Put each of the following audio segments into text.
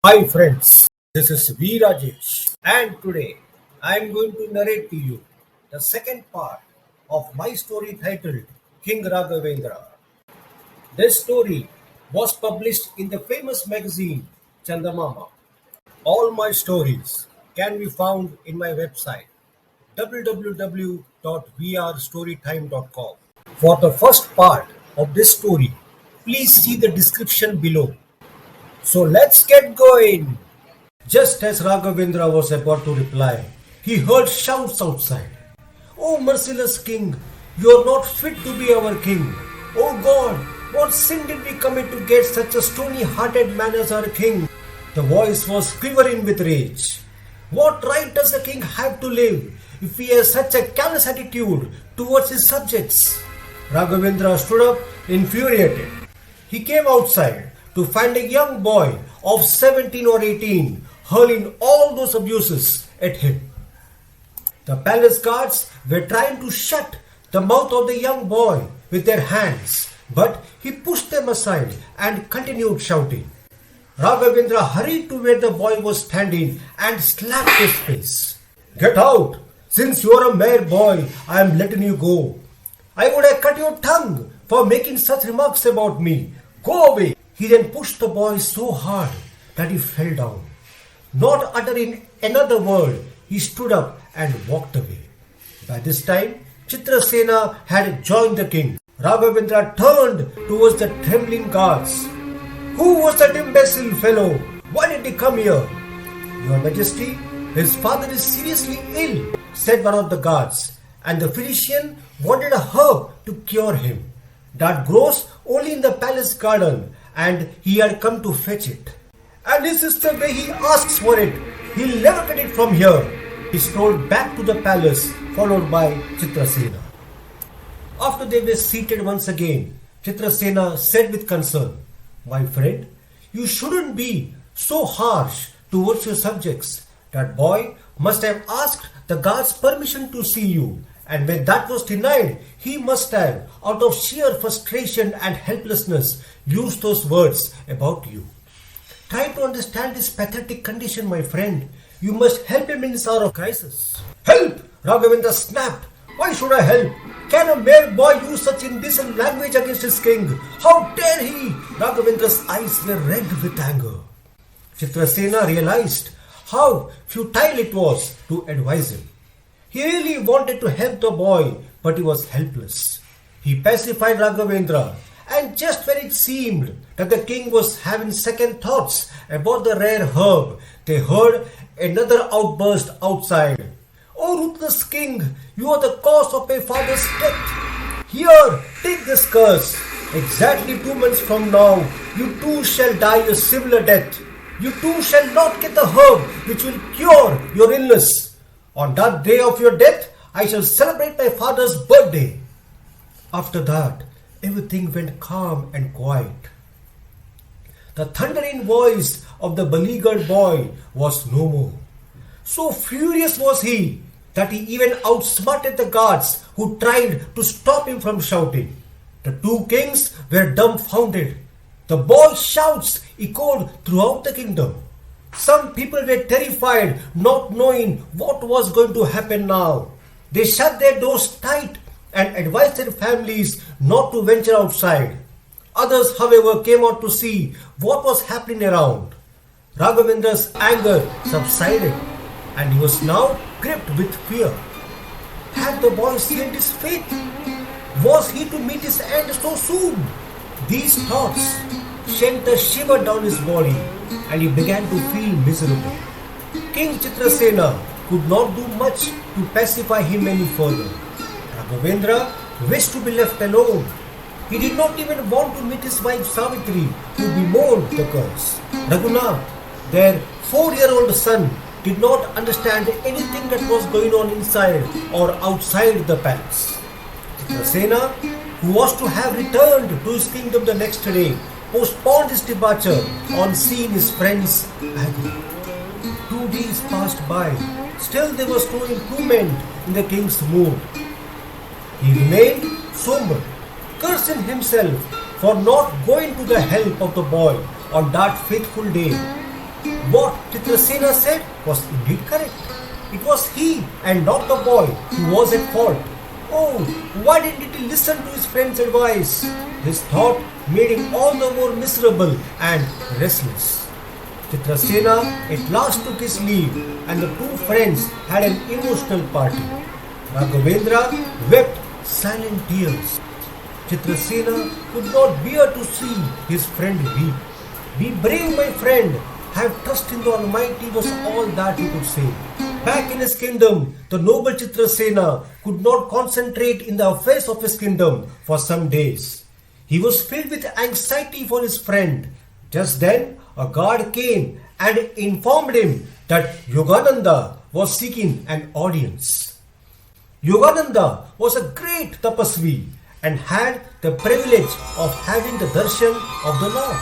Hi friends, this is V Rajesh, and today I am going to narrate to you the second part of my story titled King Raghavendra. This story was published in the famous magazine Chandamama. All my stories can be found in my website www.vrstorytime.com. For the first part of this story, please see the description below. So let's get going. Just as Raghavendra was about to reply, he heard shouts outside. "O merciless king, you are not fit to be our king. O God, what sin did we commit to get such a stony-hearted man as our king?" The voice was quivering with rage. What right does a king have to live if he has such a callous attitude towards his subjects? Raghavendra stood up infuriated. He came outside to find a young boy of 17 or 18 hurling all those abuses at him. The palace guards were trying to shut the mouth of the young boy with their hands, but he pushed them aside and continued shouting. Raghavendra hurried to where the boy was standing and slapped his face. "Get out! Since you are a mere boy, I am letting you go. I would have cut your tongue for making such remarks about me. Go away!" He then pushed the boy so hard that he fell down. Not uttering another word, he stood up and walked away. By this time, Chitrasena had joined the king. Raghavendra turned towards the trembling guards. "Who was that imbecile fellow? Why did he come here?" "Your Majesty, his father is seriously ill," said one of the guards, "and the physician wanted a herb to cure him that grows only in the palace garden, and he had come to fetch it. And this is the way he asks for it. He'll never get it from here." He strolled back to the palace, followed by Chitrasena. After they were seated once again, Chitrasena said with concern, "My friend, you shouldn't be so harsh towards your subjects. That boy must have asked the guards permission to see you, and when that was denied, he must have, out of sheer frustration and helplessness, used those words about you. Try to understand his pathetic condition, my friend. You must help him in this hour of crisis." "Help!" Raghavendra snapped. "Why should I help? Can a mere boy use such indecent language against his king? How dare he?" Raghavendra's eyes were red with anger. Chitrasena realized how futile it was to advise him. He really wanted to help the boy, but he was helpless. He pacified Raghavendra, and just when it seemed that the king was having second thoughts about the rare herb, they heard another outburst outside. "O ruthless king, you are the cause of my father's death. Here, take this curse. Exactly 2 months from now, you too shall die a similar death. You too shall not get the herb which will cure your illness. On that day of your death, I shall celebrate my father's birthday." After that, everything went calm and quiet. The thundering voice of the beleaguered boy was no more. So furious was he that he even outsmarted the guards who tried to stop him from shouting. The two kings were dumbfounded. The boy's shouts echoed throughout the kingdom. Some people were terrified, not knowing what was going to happen now. They shut their doors tight and advised their families not to venture outside. Others, however, came out to see what was happening around. Raghavendra's anger subsided, and he was now gripped with fear. Had the boy sealed his fate? Was he to meet his end so soon? These thoughts sent a shiver down his body, and he began to feel miserable. King Chitrasena could not do much to pacify him any further. Raghavendra wished to be left alone. He did not even want to meet his wife Savitri, who bemoaned the curse. Raghunath, their 4-year-old son, did not understand anything that was going on inside or outside the palace. Chitrasena, who was to have returned to his kingdom the next day, postponed his departure on seeing his friends agony. 2 days passed by. Still there was no improvement in the king's mood. He remained somber, cursing himself for not going to the help of the boy on that fateful day. What Chitrasena said was indeed correct. It was he and not the boy who was at fault. Oh, why didn't he listen to his friend's advice? This thought made him all the more miserable and restless. Chitrasena at last took his leave and the two friends had an emotional party. Raghavendra wept silent tears. Chitrasena could not bear to see his friend weep. Be brave, my friend. Have trust in the Almighty was all that he could say. Back in his kingdom, the noble Chitrasena could not concentrate in the affairs of his kingdom for some days. He was filled with anxiety for his friend. Just then, a guard came and informed him that Yogananda was seeking an audience. Yogananda was a great tapasvi and had the privilege of having the darshan of the Lord.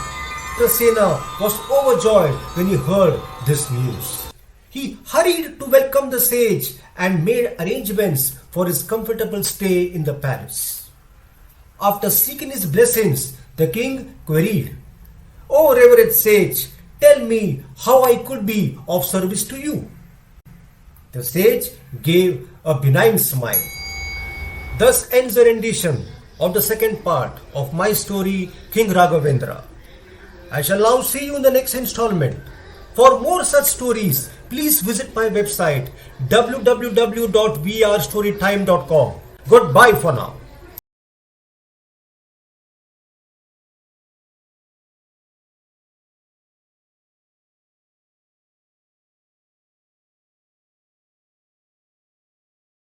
Chitrasena was overjoyed when he heard this news. He hurried to welcome the sage and made arrangements for his comfortable stay in the palace. After seeking his blessings, the king queried, "O revered sage, tell me how I could be of service to you." The sage gave a benign smile. Thus ends the rendition of the second part of my story, King Raghavendra. I shall now see you in the next installment. For more such stories, please visit my website www.vrstorytime.com. Goodbye for now.